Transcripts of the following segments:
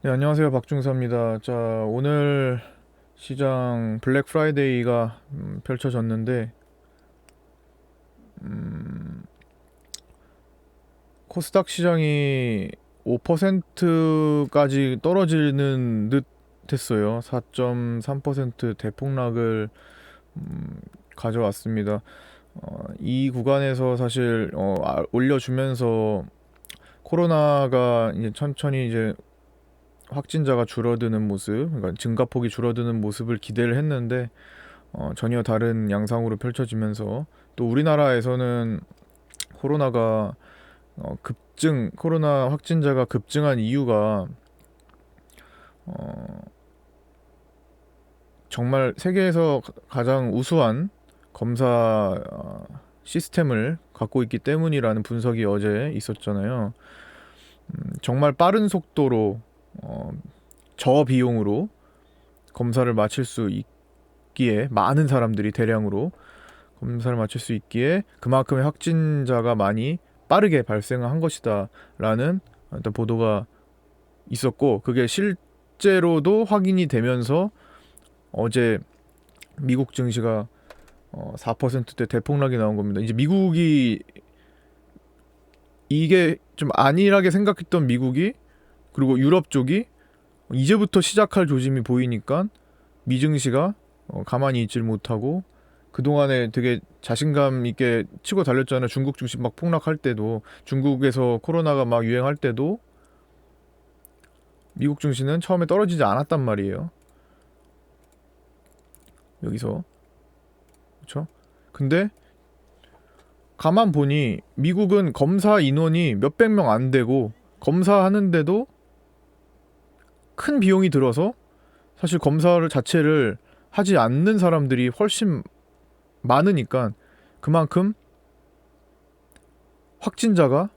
네, 안녕하세요. 박중사입니다. 자, 오늘 시장 블랙 프라이데이가 펼쳐졌는데 코스닥 시장이 5%까지 떨어지는 듯 했어요. 4.3% 대폭락을 가져왔습니다. 이 구간에서 사실 올려주면서 코로나가 이제 천천히 이제 확진자가 줄어드는 모습, 그러니까 증가폭이 줄어드는 모습을 기대를 했는데 전혀 다른 양상으로 펼쳐지면서 또 우리나라에서는 코로나가 코로나 확진자가 급증한 이유가 어, 정말 세계에서 가장 우수한 검사 시스템을 갖고 있기 때문이라는 분석이 어제 있었잖아요. 정말 빠른 속도로 어, 저비용으로 검사를 마칠 수 있기에, 많은 사람들이 대량으로 검사를 마칠 수 있기에 그만큼의 확진자가 많이 빠르게 발생한 것이다 라는 어떤 보도가 있었고, 그게 실제로도 확인이 되면서 어제 미국 증시가 4%대 대폭락이 나온 겁니다. 이제 미국이, 이게 좀 안일하게 생각했던 미국이, 그리고 유럽 쪽이 이제부터 시작할 조짐이 보이니까 미증시가 가만히 있질 못하고, 그동안에 되게 자신감 있게 치고 달렸잖아요. 중국 증시 막 폭락할 때도, 중국에서 코로나가 막 유행할 때도 미국 증시는 처음에 떨어지지 않았단 말이에요. 여기서. 그렇죠? 근데 가만 보니 미국은 검사 인원이 몇백 명 안 되고, 검사하는데도 큰 비용이 들어서 사실 검사를 자체를 하지 않는 사람들이 훨씬 많으니까 그만큼 확진자가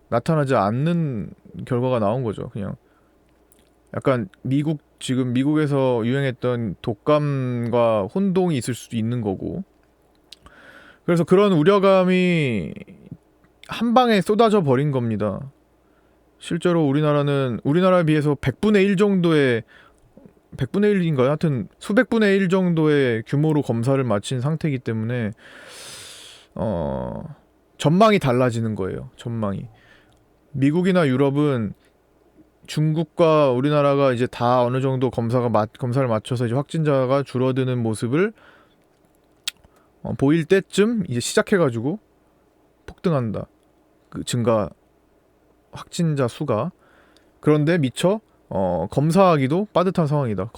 나타나지 않는 결과가 나온 거죠. 그냥 약간 지금 미국에서 유행했던 독감과 혼동이 있을 수도 있는 거고, 그래서 그런 우려감이 한 방에 쏟아져 버린 겁니다. 실제로 우리나라에 비해서 100분의 1 정도의, 100분의 1인가요? 하여튼 수백분의 1 정도의 규모로 검사를 마친 상태이기 때문에 전망이 달라지는 거예요. 전망이. 미국이나 유럽은 중국과 우리나라가 이제 다 어느 정도 검사를 맞춰서 이제 확진자가 줄어드는 모습을 보일 때쯤 이제 시작해가지고 폭등한다. 그 증가 확진자 수가. 그런데 미처 검사하기도 빠듯한 상황이다.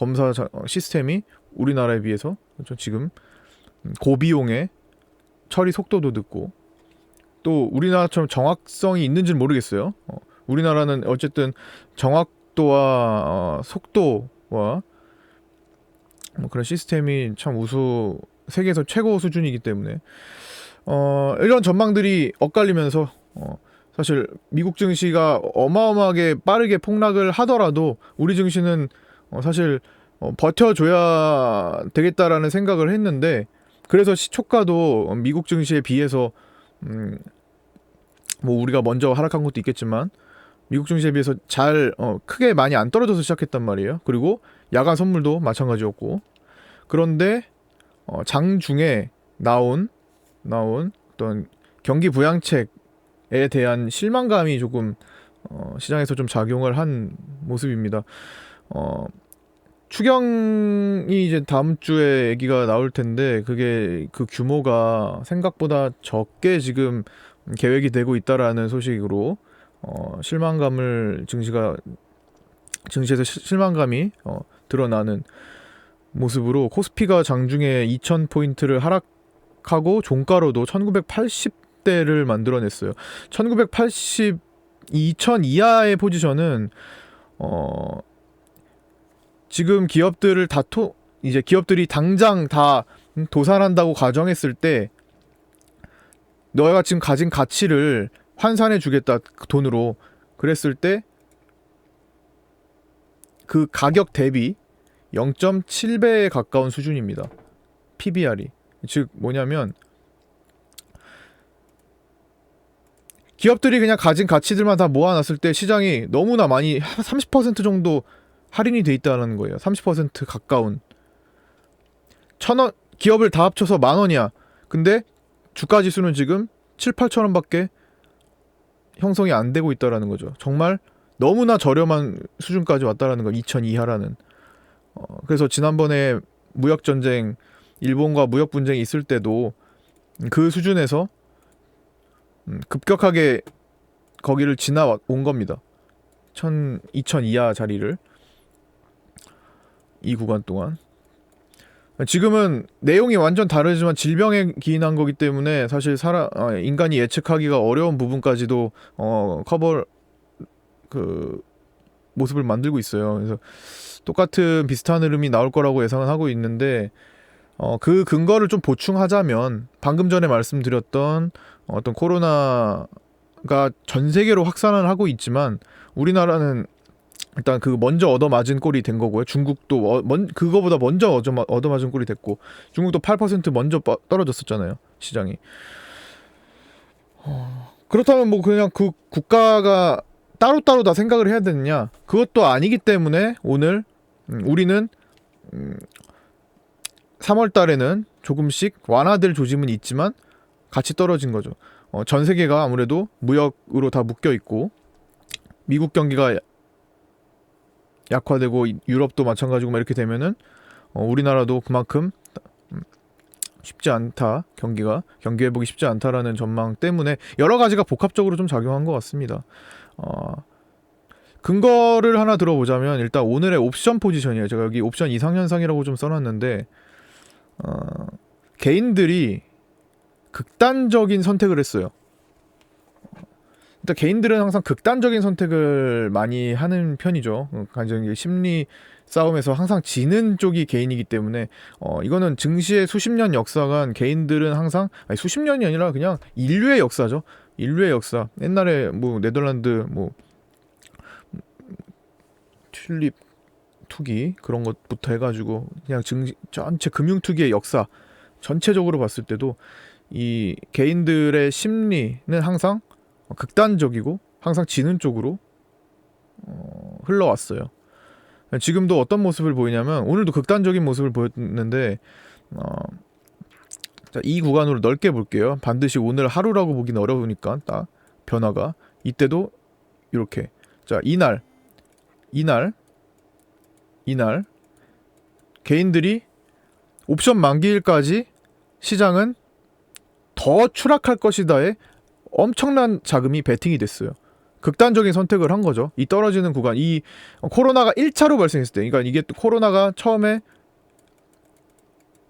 시스템이 우리나라에 비해서, 그렇죠? 지금 고비용에 처리 속도도 늦고, 또 우리나라처럼 정확성이 있는지는 모르겠어요. 우리나라는 어쨌든 정확도와 속도와 뭐 그런 시스템이 참 세계에서 최고 수준이기 때문에 이런 전망들이 엇갈리면서 사실 미국 증시가 어마어마하게 빠르게 폭락을 하더라도 우리 증시는 사실 버텨줘야 되겠다라는 생각을 했는데, 그래서 시초가도 미국 증시에 비해서 뭐 우리가 먼저 하락한 것도 있겠지만 미국 증시에 비해서 크게 많이 안 떨어져서 시작했단 말이에요. 그리고 야간 선물도 마찬가지였고, 그런데 장중에 나온 어떤 경기 부양책에 대한 실망감이 조금 시장에서 좀 작용을 한 모습입니다. 추경이 이제 다음 주에 얘기가 나올 텐데, 그게 그 규모가 생각보다 적게 지금 계획이 되고 있다라는 소식으로 증시에서 실망감이 드러나는 모습으로, 코스피가 장중에 2,000포인트를 하락하고 종가로도 1980대를 만들어냈어요. 1980, 2000 이하의 포지션은 지금 이제 기업들이 당장 다 도산한다고 가정했을 때, 너가 지금 가진 가치를 환산해 주겠다, 그 돈으로. 그랬을 때 그 가격 대비 0.7배에 가까운 수준입니다. PBR이. 즉 뭐냐면 기업들이 그냥 가진 가치들만 다 모아놨을 때 시장이 너무나 많이 30% 정도 할인이 돼 있다는 거예요. 30% 가까운. 1,000원 기업을 다 합쳐서 10,000원이야. 근데 주가 지수는 지금 7, 8,000원밖에 형성이 안 되고 있다라는 거죠. 정말 너무나 저렴한 수준까지 왔다라는 거. 2,000 이하라는. 그래서 지난번에 무역 전쟁, 일본과 무역 분쟁이 있을 때도 그 수준에서 급격하게 거기를 지나온 겁니다. 2,000 이하 자리를 이 구간 동안. 지금은 내용이 완전 다르지만 질병에 기인한 거기 때문에 사실 인간이 예측하기가 어려운 부분까지도 커버 그 모습을 만들고 있어요. 그래서 똑같은 비슷한 흐름이 나올 거라고 예상은 하고 있는데 그 근거를 좀 보충하자면 방금 전에 말씀드렸던 어떤 코로나가 전 세계로 확산을 하고 있지만 우리나라는 일단 그 먼저 얻어맞은 꼴이 된 거고요. 중국도 그거보다 먼저 얻어맞은 꼴이 됐고 중국도 8% 먼저 떨어졌었잖아요. 시장이. 그렇다면 뭐 그냥 그 국가가 따로따로 다 생각을 해야 되느냐? 그것도 아니기 때문에 오늘 우리는 3월 달에는 조금씩 완화될 조짐은 있지만 같이 떨어진 거죠. 전 세계가 아무래도 무역으로 다 묶여 있고 미국 경기가 약화되고 유럽도 마찬가지고 막 이렇게 되면은 우리나라도 그만큼 쉽지 않다. 경기 회복이 쉽지 않다라는 전망 때문에 여러 가지가 복합적으로 좀 작용한 것 같습니다. 근거를 하나 들어보자면 일단 오늘의 옵션 포지션이에요. 제가 여기 옵션 이상현상이라고 좀 써놨는데 개인들이 극단적인 선택을 했어요. 일단 개인들은 항상 극단적인 선택을 많이 하는 편이죠. 간접적인 심리 싸움에서 항상 지는 쪽이 개인이기 때문에 이거는 증시의 수십 년 역사간 개인들은 항상 수십 년이 아니라 그냥 인류의 역사죠. 인류의 역사. 옛날에 뭐 네덜란드 뭐 튤립 투기 그런 것부터 해가지고 그냥 증시 전체 금융 투기의 역사 전체적으로 봤을 때도 이 개인들의 심리는 항상 극단적이고 항상 지는 쪽으로 흘러왔어요. 지금도 어떤 모습을 보이냐면 오늘도 극단적인 모습을 보였는데 자, 이 구간으로 넓게 볼게요. 반드시 오늘 하루라고 보긴 어려우니까 딱 변화가 이때도 이렇게 자 이날 개인들이 옵션 만기일까지 시장은 더 추락할 것이다에 엄청난 자금이 베팅이 됐어요. 극단적인 선택을 한 거죠. 이 떨어지는 구간, 이 코로나가 1차로 발생했을 때, 그러니까 이게 코로나가 처음에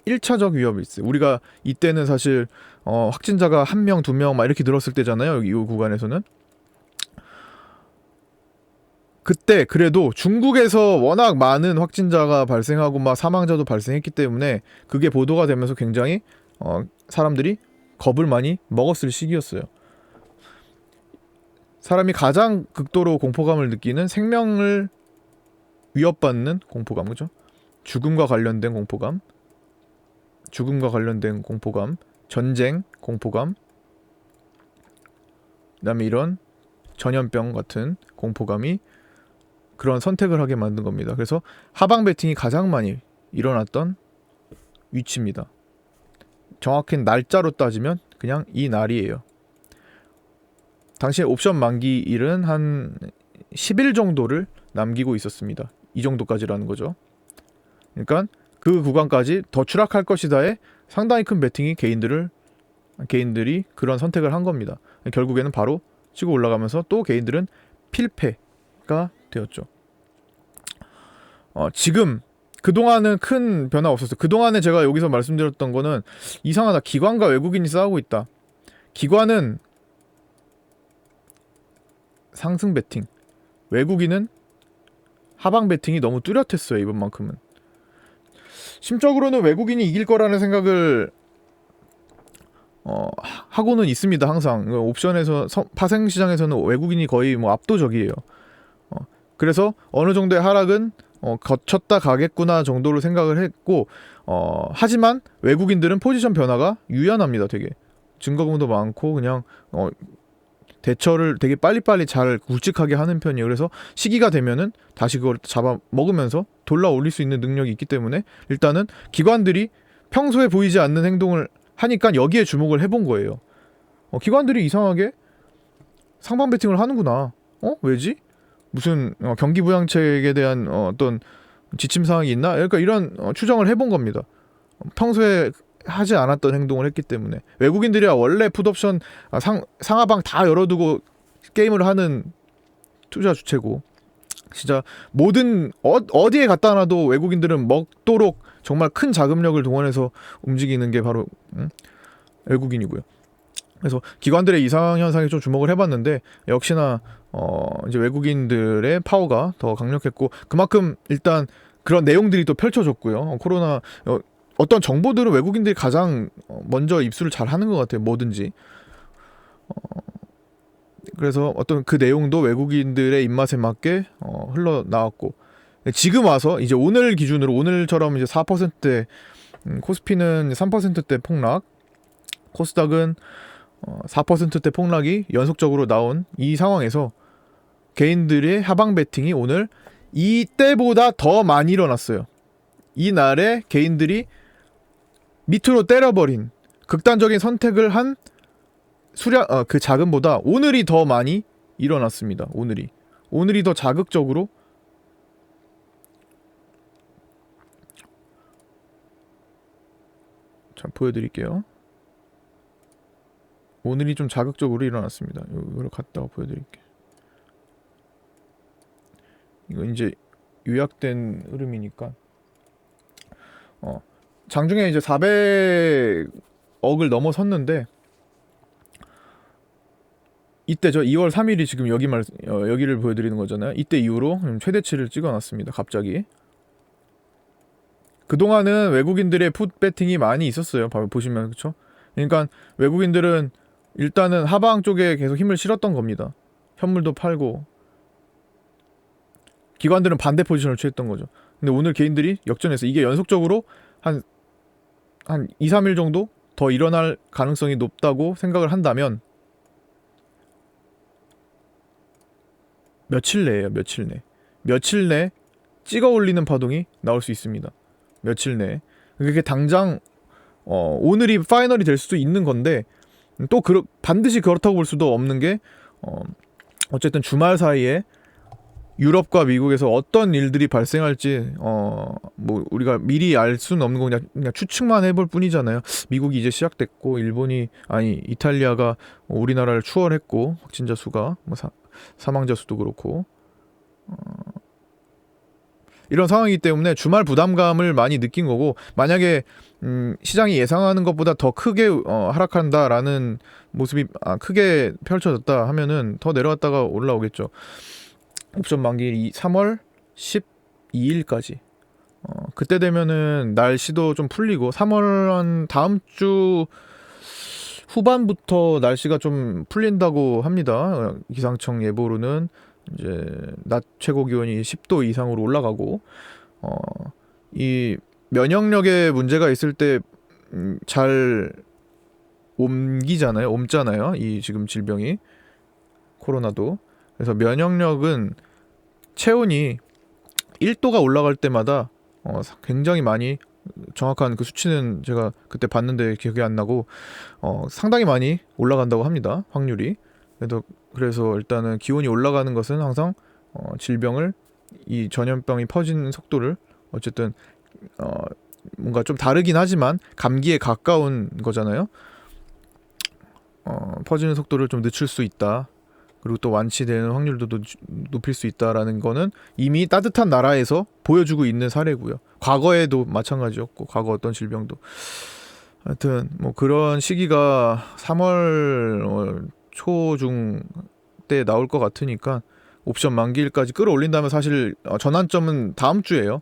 1차적 위협이 있어요. 우리가 이때는 사실 확진자가 1명, 2명 막 이렇게 늘었을 때잖아요. 이 구간에서는. 그때 그래도 중국에서 워낙 많은 확진자가 발생하고 막 사망자도 발생했기 때문에 그게 보도가 되면서 굉장히 사람들이 겁을 많이 먹었을 시기였어요. 사람이 가장 극도로 공포감을 느끼는 생명을 위협받는 공포감, 그죠? 죽음과 관련된 공포감, 전쟁 공포감, 그다음에 이런 전염병 같은 공포감이 그런 선택을 하게 만든 겁니다. 그래서 하방 베팅이 가장 많이 일어났던 위치입니다. 정확히 날짜로 따지면 그냥 이 날이에요. 당시에 옵션 만기일은 한 10일 정도를 남기고 있었습니다. 이 정도까지라는 거죠. 그러니까 그 구간까지 더 추락할 것이다에 상당히 큰 베팅이 개인들이 그런 선택을 한 겁니다. 결국에는 바로 치고 올라가면서 또 개인들은 필패가 되었죠. 지금 그동안은 큰 변화 없었어요. 그동안에 제가 여기서 말씀드렸던 거는 이상하다. 기관과 외국인이 싸우고 있다. 기관은 상승 베팅, 외국인은 하방 베팅이 너무 뚜렷했어요. 이번만큼은. 심적으로는 외국인이 이길 거라는 생각을 하고는 있습니다. 항상 옵션에서 파생 시장에서는 외국인이 거의 뭐 압도적이에요. 그래서 어느 정도의 하락은 거쳤다 가겠구나 정도로 생각을 했고 하지만 외국인들은 포지션 변화가 유연합니다. 되게 증거금도 많고 그냥 대처를 되게 빨리빨리 잘 굵직하게 하는 편이에요. 그래서 시기가 되면은 다시 그걸 잡아 먹으면서 돌려 올릴 수 있는 능력이 있기 때문에 일단은 기관들이 평소에 보이지 않는 행동을 하니까 여기에 주목을 해본 거예요. 기관들이 이상하게 상방 배팅을 하는구나. 왜지? 무슨 경기 부양책에 대한 어떤 지침 사항이 있나? 그러니까 이런 추정을 해본 겁니다. 평소에 하지 않았던 행동을 했기 때문에. 외국인들이야 원래 풋옵션 상하방 다 열어두고 게임을 하는 투자 주체고, 진짜 모든 어디에 갖다 놔도 외국인들은 먹도록 정말 큰 자금력을 동원해서 움직이는 게 바로 외국인이고요. 그래서 기관들의 이상 현상에 좀 주목을 해봤는데 역시나 이제 외국인들의 파워가 더 강력했고, 그만큼 일단 그런 내용들이 또 펼쳐졌고요. 코로나 어떤 정보들은 외국인들이 가장 먼저 입수를 잘 하는 것 같아요. 뭐든지. 그래서 어떤 그 내용도 외국인들의 입맛에 맞게 흘러나왔고, 지금 와서 이제 오늘 기준으로 오늘처럼 이제 4%대 코스피는 3%대 폭락, 코스닥은 4%대 폭락이 연속적으로 나온 이 상황에서 개인들의 하방 베팅이 오늘 이때보다 더 많이 일어났어요. 이 날에 개인들이 밑으로 때려버린 극단적인 선택을 한 수량 그 자금보다 오늘이 더 많이 일어났습니다. 오늘이 더 자극적으로 자 보여드릴게요. 오늘이 좀 자극적으로 일어났습니다. 이걸 갖다가 보여드릴게요. 이거 이제 요약된 흐름이니까 장중에 이제 400억을 넘어섰는데 이때죠. 2월 3일이 지금 여기를 보여드리는 거잖아요. 이때 이후로 최대치를 찍어놨습니다. 갑자기. 그동안은 외국인들의 풋 배팅이 많이 있었어요. 보시면 그쵸? 그러니까 외국인들은 일단은 하방 쪽에 계속 힘을 실었던 겁니다. 현물도 팔고 기관들은 반대 포지션을 취했던 거죠. 근데 오늘 개인들이 역전해서 이게 연속적으로 한 2, 3일 정도 더 일어날 가능성이 높다고 생각을 한다면 며칠 내에요. 며칠 내 찍어 올리는 파동이 나올 수 있습니다. 며칠 내에. 그게 당장 오늘이 파이널이 될 수도 있는 건데 또 반드시 그렇다고 볼 수도 없는 게 어쨌든 주말 사이에 유럽과 미국에서 어떤 일들이 발생할지 뭐 우리가 미리 알 수는 없는 거 그냥 추측만 해볼 뿐이잖아요. 미국이 이제 시작됐고 이탈리아가 우리나라를 추월했고 확진자 수가 뭐 사망자 수도 그렇고 이런 상황이기 때문에 주말 부담감을 많이 느낀 거고, 만약에 시장이 예상하는 것보다 더 크게 하락한다라는 모습이 크게 펼쳐졌다 하면은 더 내려갔다가 올라오겠죠. 옵션 만기일이 3월 12일까지. 그때 되면은 날씨도 좀 풀리고 3월 다음 주 후반부터 날씨가 좀 풀린다고 합니다. 기상청 예보로는 이제 낮 최고 기온이 10도 이상으로 올라가고 이 면역력에 문제가 있을 때 잘 옮잖아요. 이 지금 질병이 코로나도. 그래서 면역력은 체온이 1도가 올라갈 때마다 굉장히 많이, 정확한 그 수치는 제가 그때 봤는데 기억이 안 나고 상당히 많이 올라간다고 합니다. 확률이. 그래서 일단은 기온이 올라가는 것은 항상 이 전염병이 퍼지는 속도를 어쨌든 뭔가 좀 다르긴 하지만 감기에 가까운 거잖아요. 퍼지는 속도를 좀 늦출 수 있다. 그리고 또 완치되는 확률도 높일 수 있다라는 거는 이미 따뜻한 나라에서 보여주고 있는 사례고요. 과거에도 마찬가지였고, 과거 어떤 질병도. 하여튼 뭐 그런 시기가 3월 초중 때 나올 것 같으니까 옵션 만기일까지 끌어올린다면 사실 전환점은 다음 주예요.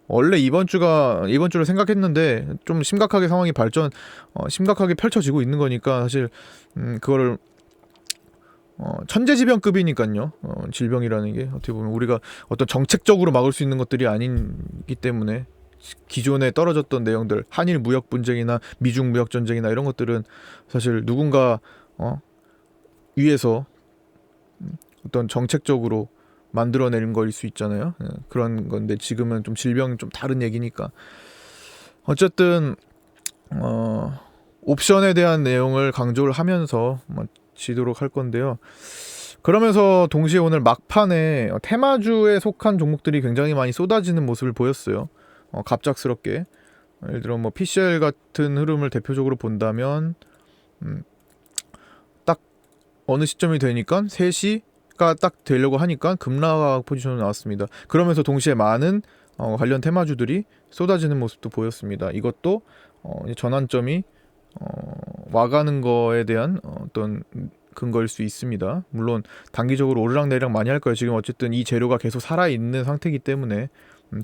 원래 이번 주를 생각했는데 좀 심각하게 상황이 심각하게 펼쳐지고 있는 거니까 사실 그거를 천재지변급이니까요. 질병이라는 게 어떻게 보면 우리가 어떤 정책적으로 막을 수 있는 것들이 아니기 때문에 기존에 떨어졌던 내용들, 한일 무역 분쟁이나 미중 무역 전쟁이나 이런 것들은 사실 누군가 위에서 어떤 정책적으로 만들어내는 거일 수 있잖아요. 그런 건데 지금은 좀 질병이 좀 다른 얘기니까. 어쨌든 옵션에 대한 내용을 강조를 하면서 마치도록 할 건데요. 그러면서 동시에 오늘 막판에 테마주에 속한 종목들이 굉장히 많이 쏟아지는 모습을 보였어요. 갑작스럽게. 예를 들어 뭐 PCL 같은 흐름을 대표적으로 본다면 딱 어느 시점이 되니까 3시가 딱 되려고 하니까 급락 포지션으로 나왔습니다. 그러면서 동시에 많은 관련 테마주들이 쏟아지는 모습도 보였습니다. 이것도 전환점이 와가는 거에 대한 어떤 근거일 수 있습니다. 물론 단기적으로 오르락내리락 많이 할 거예요. 지금 어쨌든 이 재료가 계속 살아있는 상태이기 때문에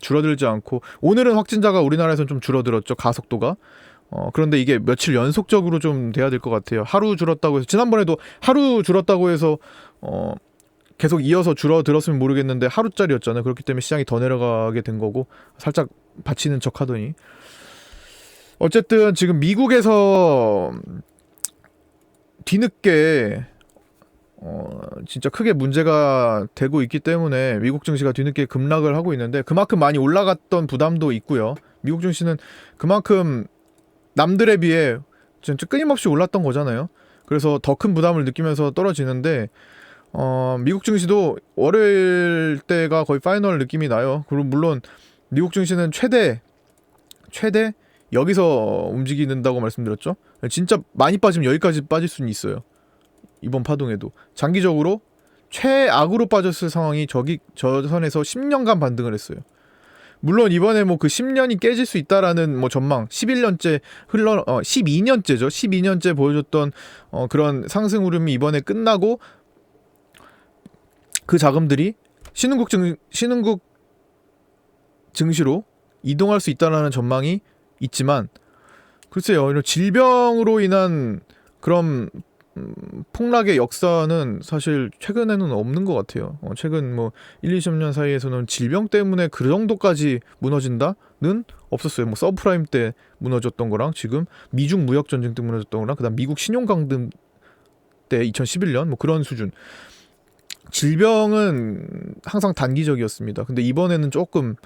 줄어들지 않고, 오늘은 확진자가 우리나라에서는 좀 줄어들었죠. 가속도가. 그런데 이게 며칠 연속적으로 좀 돼야 될 것 같아요. 하루 줄었다고 해서, 지난번에도 하루 줄었다고 해서 계속 이어서 줄어들었으면 모르겠는데 하루짜리였잖아요. 그렇기 때문에 시장이 더 내려가게 된 거고, 살짝 받치는 척 하더니. 어쨌든 지금 미국에서 뒤늦게 진짜 크게 문제가 되고 있기 때문에 미국 증시가 뒤늦게 급락을 하고 있는데, 그만큼 많이 올라갔던 부담도 있고요. 미국 증시는 그만큼 남들에 비해 진짜 끊임없이 올랐던 거잖아요. 그래서 더 큰 부담을 느끼면서 떨어지는데, 미국 증시도 월요일 때가 거의 파이널 느낌이 나요. 그리고 물론 미국 증시는 최대 여기서 움직이는다고 말씀드렸죠. 진짜 많이 빠지면 여기까지 빠질 수는 있어요. 이번 파동에도 장기적으로 최악으로 빠졌을 상황이 저 선에서 10년간 반등을 했어요. 물론 이번에 뭐 그 10년이 깨질 수 있다라는 뭐 전망, 11년째 12년째죠. 12년째 보여줬던 그런 상승 흐름이 이번에 끝나고 그 자금들이 신흥국 증시로 이동할 수 있다라는 전망이 있지만, 글쎄요, 이런 질병으로 인한 그런 폭락의 역사는 사실 최근에는 없는 것 같아요. 최근 뭐 1, 20년 사이에서는 질병 때문에 그 정도까지 무너진다는 없었어요. 뭐 서브프라임 때 무너졌던 거랑 지금 미중 무역 전쟁 때 무너졌던 거랑 그다음 미국 신용 강등 때 2011년 뭐 그런 수준. 질병은 항상 단기적이었습니다. 근데 이번에는 조금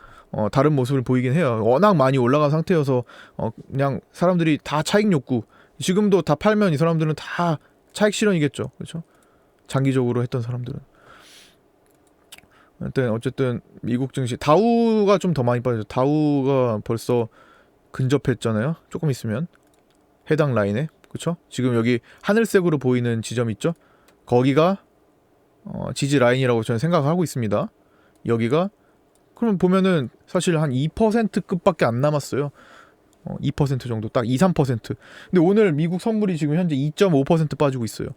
다른 모습을 보이긴 해요. 워낙 많이 올라간 상태여서 그냥 사람들이 다 차익 욕구, 지금도 다 팔면 이 사람들은 다 차익 실현이겠죠. 그렇죠? 장기적으로 했던 사람들은. 어쨌든 미국 증시 다우가 좀 더 많이 빠졌죠. 다우가 벌써 근접했잖아요. 조금 있으면 해당 라인에. 그렇죠? 지금 여기 하늘색으로 보이는 지점 있죠? 거기가 지지 라인이라고 저는 생각하고 있습니다. 여기가 그럼 보면은 사실 한 2%급밖에 안 남았어요. 2% 정도, 딱 2, 3%. 근데 오늘 미국 선물이 지금 현재 2.5% 빠지고 있어요.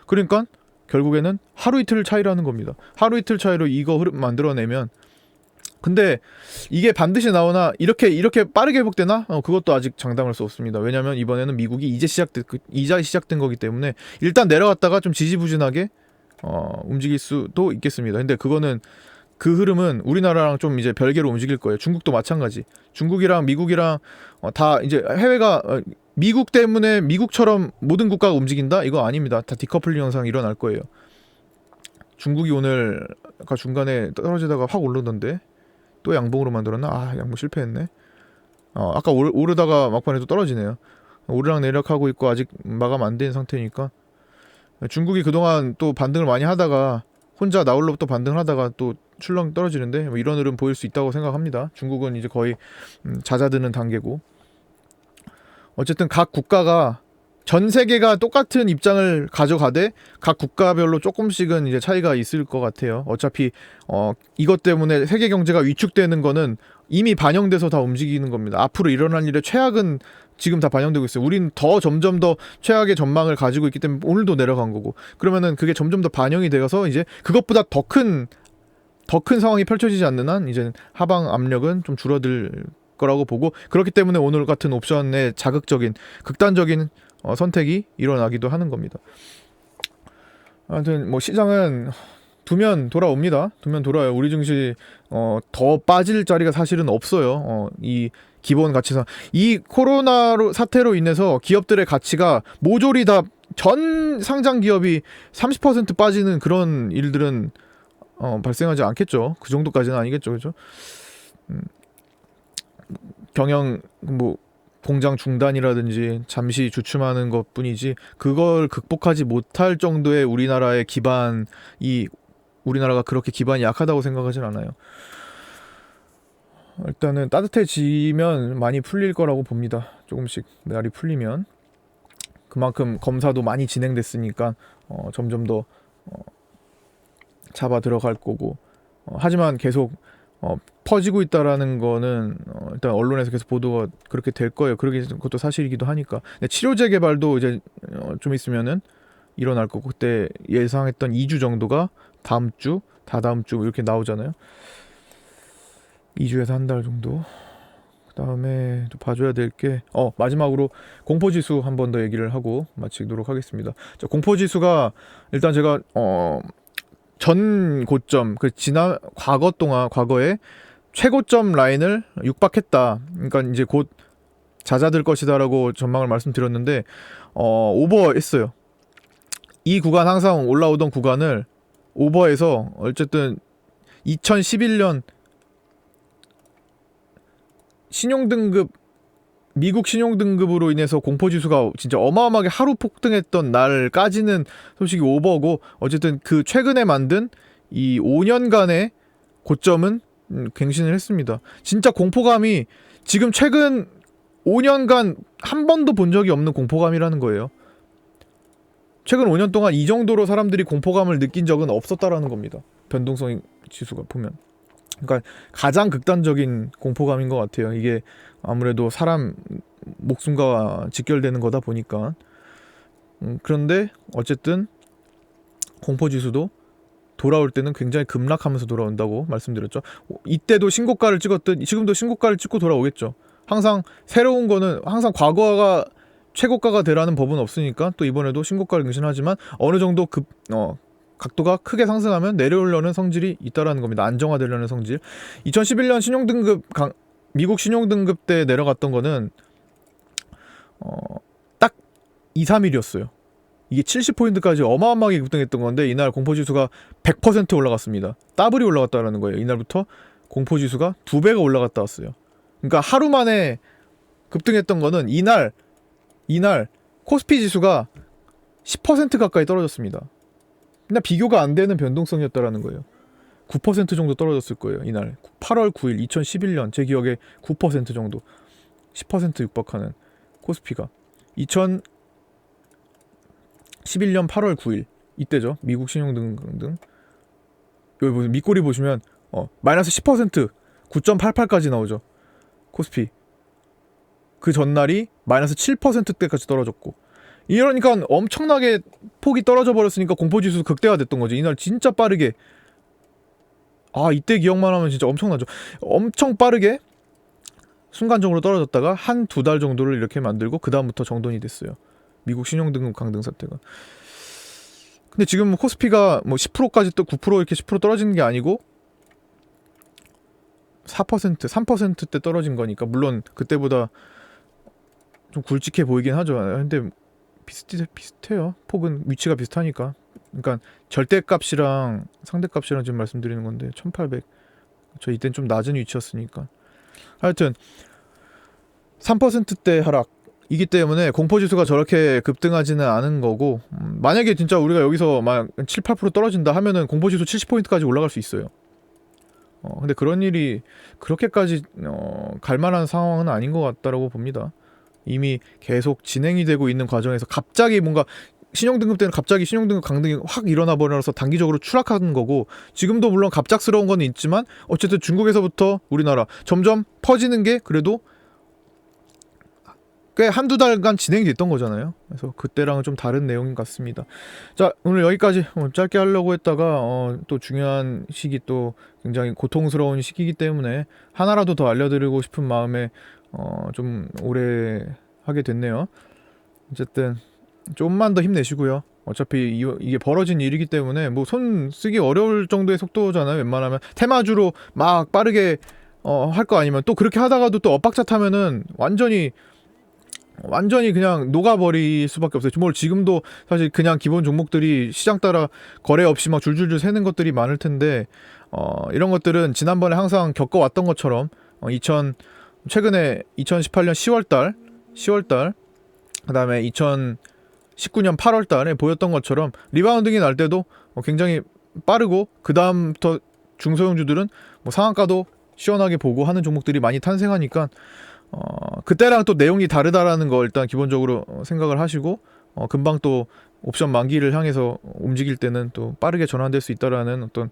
그러니까 결국에는 하루 이틀 차이라는 겁니다. 하루 이틀 차이로 이거 흐름 만들어내면, 근데 이게 반드시 나오나 이렇게 빠르게 회복되나? 그것도 아직 장담할 수 없습니다. 왜냐면 이번에는 미국이 이제 시작된 거기 때문에 일단 내려갔다가 좀 지지부진하게 움직일 수도 있겠습니다. 근데 그거는, 그 흐름은 우리나라랑 좀 이제 별개로 움직일 거예요. 중국도 마찬가지. 중국이랑 미국이랑 다 이제 해외가 미국 때문에 미국처럼 모든 국가가 움직인다? 이거 아닙니다. 다 디커플링 현상이 일어날 거예요. 중국이 오늘 아까 중간에 떨어지다가 확 오르던데 또 양봉으로 만들었나? 양봉 실패했네. 아까 오르다가 막판에 또 떨어지네요. 오르락내리락 하고 있고 아직 마감 안 된 상태니까, 중국이 그동안 또 반등을 많이 하다가 혼자 나홀로 또 반등을 하다가 또 출렁 떨어지는데, 뭐 이런 흐름 보일 수 있다고 생각합니다. 중국은 이제 거의 잦아드는 단계고. 어쨌든 각 국가가, 전 세계가 똑같은 입장을 가져가되 각 국가별로 조금씩은 이제 차이가 있을 것 같아요. 어차피 이것 때문에 세계 경제가 위축되는 거는 이미 반영돼서 다 움직이는 겁니다. 앞으로 일어날 일의 최악은 지금 다 반영되고 있어요. 우린 점점 더 최악의 전망을 가지고 있기 때문에 오늘도 내려간 거고, 그러면은 그게 점점 더 반영이 되어서 이제 그것보다 더 큰 상황이 펼쳐지지 않는 한 이제 하방 압력은 좀 줄어들 거라고 보고, 그렇기 때문에 오늘 같은 옵션의 자극적인 극단적인 선택이 일어나기도 하는 겁니다. 아무튼 뭐 시장은 두면 돌아옵니다. 두면 돌아요. 우리 증시 더 빠질 자리가 사실은 없어요. 이 기본 가치상, 이 코로나 사태로 인해서 기업들의 가치가 모조리 다 전 상장 기업이 30% 빠지는 그런 일들은 발생하지 않겠죠. 그 정도까지는 아니겠죠, 그죠? 경영 뭐 공장 중단이라든지 잠시 주춤하는 것뿐이지 그걸 극복하지 못할 정도의 우리나라의 기반이 우리나라가 그렇게 기반이 약하다고 생각하진 않아요. 일단은 따뜻해지면 많이 풀릴 거라고 봅니다. 조금씩 날이 풀리면 그만큼 검사도 많이 진행됐으니까 점점 더 잡아 들어갈 거고 하지만 계속 퍼지고 있다라는 거는 일단 언론에서 계속 보도가 그렇게 될 거예요. 그것도 사실이기도 하니까. 근데 치료제 개발도 이제 좀 있으면은 일어날 거고 그때 예상했던 2주 정도가 다음 주, 다다음 주 이렇게 나오잖아요. 2주에서 한 달 정도. 그다음에 또 봐줘야 될 게 마지막으로 공포지수 한 번 더 얘기를 하고 마치도록 하겠습니다. 자, 공포지수가 일단 제가 전 고점 과거에 최고점 라인을 육박했다. 그러니까 이제 곧 잦아들 것이다라고 전망을 말씀드렸는데 오버했어요. 이 구간 항상 올라오던 구간을 오버해서 어쨌든 2011년 미국 신용등급으로 인해서 공포지수가 진짜 어마어마하게 하루 폭등했던 날까지는 솔직히 오버고 어쨌든 그 최근에 만든 이 5년간의 고점은 갱신을 했습니다. 진짜 공포감이 지금 최근 5년간 한 번도 본 적이 없는 공포감이라는 거예요. 최근 5년 동안 이 정도로 사람들이 공포감을 느낀 적은 없었다라는 겁니다. 변동성 지수가 보면. 그러니까 가장 극단적인 공포감인 것 같아요. 이게 아무래도 사람 목숨과 직결되는 거다 보니까. 그런데 어쨌든 공포지수도 돌아올 때는 굉장히 급락하면서 돌아온다고 말씀드렸죠. 이때도 신고가를 찍었듯 지금도 신고가를 찍고 돌아오겠죠. 항상 새로운 거는 항상 과거가 최고가가 되라는 법은 없으니까 또 이번에도 신고가를 갱신하지만 어느 정도 각도가 크게 상승하면 내려오려는 성질이 있다라는 겁니다. 안정화되려는 성질. 2011년 미국 신용등급 때 내려갔던 거는 딱 2, 3일이었어요. 이게 70포인트까지 어마어마하게 급등했던 건데 이날 공포지수가 100% 올라갔습니다. 더블이 올라갔다라는 거예요. 이날부터 공포지수가 2배가 올라갔다 왔어요. 그러니까 하루 만에 급등했던 거는 이날 코스피 지수가 10% 가까이 떨어졌습니다. 그냥 비교가 안 되는 변동성이었다라는 거예요. 9% 정도 떨어졌을 거예요. 이날 8월 9일 2011년 제 기억에 9% 정도 10% 육박하는 코스피가 2011년 8월 9일 이때죠. 미국 신용등등 여기 보면 밑꼬리 보시면 마이너스 10% 9.88까지 나오죠. 코스피 그 전날이 마이너스 7%대까지 떨어졌고 이러니까 엄청나게 폭이 떨어져 버렸으니까 공포지수 극대화됐던 거지. 이날 진짜 빠르게 이때 기억만 하면 진짜 엄청나죠. 엄청 빠르게 순간적으로 떨어졌다가 한 두 달 정도를 이렇게 만들고 그 다음부터 정돈이 됐어요. 미국 신용등급 강등 사태가. 근데 지금 코스피가 뭐 10%까지 또 9% 이렇게 10% 떨어지는 게 아니고 4%, 3%대 떨어진 거니까 물론 그때보다 좀 굵직해 보이긴 하죠. 근데 비슷해요. 폭은 위치가 비슷하니까. 그러니까 절대값이랑 상대값이랑 지금 말씀드리는 건데 1800. 저 이땐 좀 낮은 위치였으니까. 하여튼 3%대 하락이기 때문에 공포지수가 저렇게 급등하지는 않은 거고 만약에 진짜 우리가 여기서 막 7, 8% 떨어진다 하면은 공포지수 70포인트까지 올라갈 수 있어요. 근데 그런 일이 그렇게까지 갈 만한 상황은 아닌 것 같다라고 봅니다. 이미 계속 진행이 되고 있는 과정에서 갑자기 뭔가 신용등급 때는 갑자기 신용등급 강등이 확 일어나 버려서 단기적으로 추락하는 거고 지금도 물론 갑작스러운 건 있지만 어쨌든 중국에서부터 우리나라 점점 퍼지는 게 그래도 꽤 한두 달간 진행이 됐던 거잖아요. 그래서 그때랑은 좀 다른 내용인 것 같습니다. 자, 오늘 여기까지 짧게 하려고 했다가 또 중요한 시기 또 굉장히 고통스러운 시기이기 때문에 하나라도 더 알려드리고 싶은 마음에 좀 오래 하게 됐네요. 어쨌든 좀만 더 힘내시고요. 어차피 이게 벌어진 일이기 때문에 뭐 손 쓰기 어려울 정도의 속도잖아요. 웬만하면 테마주로 막 빠르게 할 거 아니면 또 그렇게 하다가도 또 엇박자 타면은 완전히 완전히 그냥 녹아버릴 수밖에 없어요. 뭘 지금도 사실 그냥 기본 종목들이 시장 따라 거래 없이 막 줄줄줄 새는 것들이 많을 텐데 이런 것들은 지난번에 항상 겪어왔던 것처럼 최근에 2018년 10월달 그다음에 2019년 8월달에 보였던 것처럼 리바운딩이 날 때도 굉장히 빠르고 그 다음부터 중소형주들은 뭐 상한가도 시원하게 보고 하는 종목들이 많이 탄생하니까 그때랑 또 내용이 다르다라는 거 일단 기본적으로 생각을 하시고 금방 또 옵션 만기를 향해서 움직일 때는 또 빠르게 전환될 수 있다라는 어떤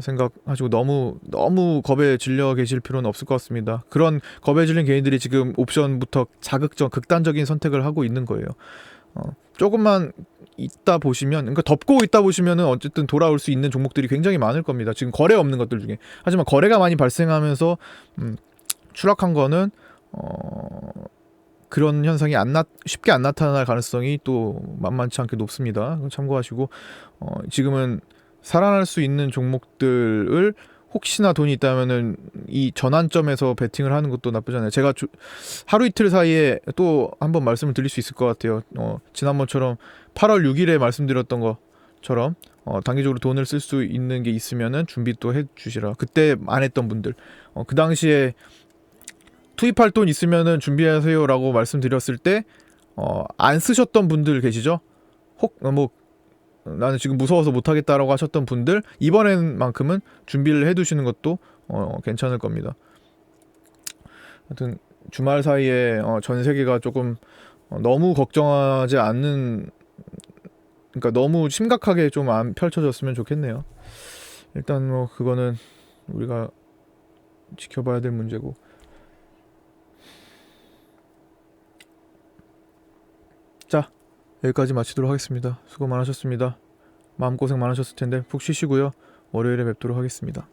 생각하시고 너무 겁에 질려 계실 필요는 없을 것 같습니다. 그런 겁에 질린 개인들이 지금 옵션부터 극단적인 선택을 하고 있는 거예요. 조금만 있다 보시면, 그러니까 덮고 있다 보시면은 어쨌든 돌아올 수 있는 종목들이 굉장히 많을 겁니다. 지금 거래 없는 것들 중에. 하지만 거래가 많이 발생하면서 추락한 거는 그런 현상이 쉽게 안 나타날 가능성이 또 만만치 않게 높습니다. 참고하시고 지금은 살아날 수 있는 종목들을 혹시나 돈이 있다면은 이 전환점에서 베팅을 하는 것도 나쁘지 않아요. 제가 하루 이틀 사이에 또 한번 말씀을 드릴 수 있을 것 같아요. 지난번처럼 8월 6일에 말씀드렸던 것처럼 단기적으로 돈을 쓸 수 있는 게 있으면은 준비 또 해주시라. 그때 안 했던 분들, 그 당시에 투입할 돈 있으면은 준비하세요라고 말씀드렸을 때 안 쓰셨던 분들 계시죠? 나는 지금 무서워서 못하겠다라고 하셨던 분들, 이번엔만큼은 준비를 해두시는 것도 괜찮을 겁니다. 하여튼 주말 사이에 전 세계가 조금 너무 걱정하지 않는, 그러니까 너무 심각하게 좀 안 펼쳐졌으면 좋겠네요. 일단 뭐 그거는 우리가 지켜봐야 될 문제고. 자, 여기까지 마치도록 하겠습니다. 수고 많으셨습니다. 마음고생 많으셨을 텐데 푹 쉬시고요. 월요일에 뵙도록 하겠습니다.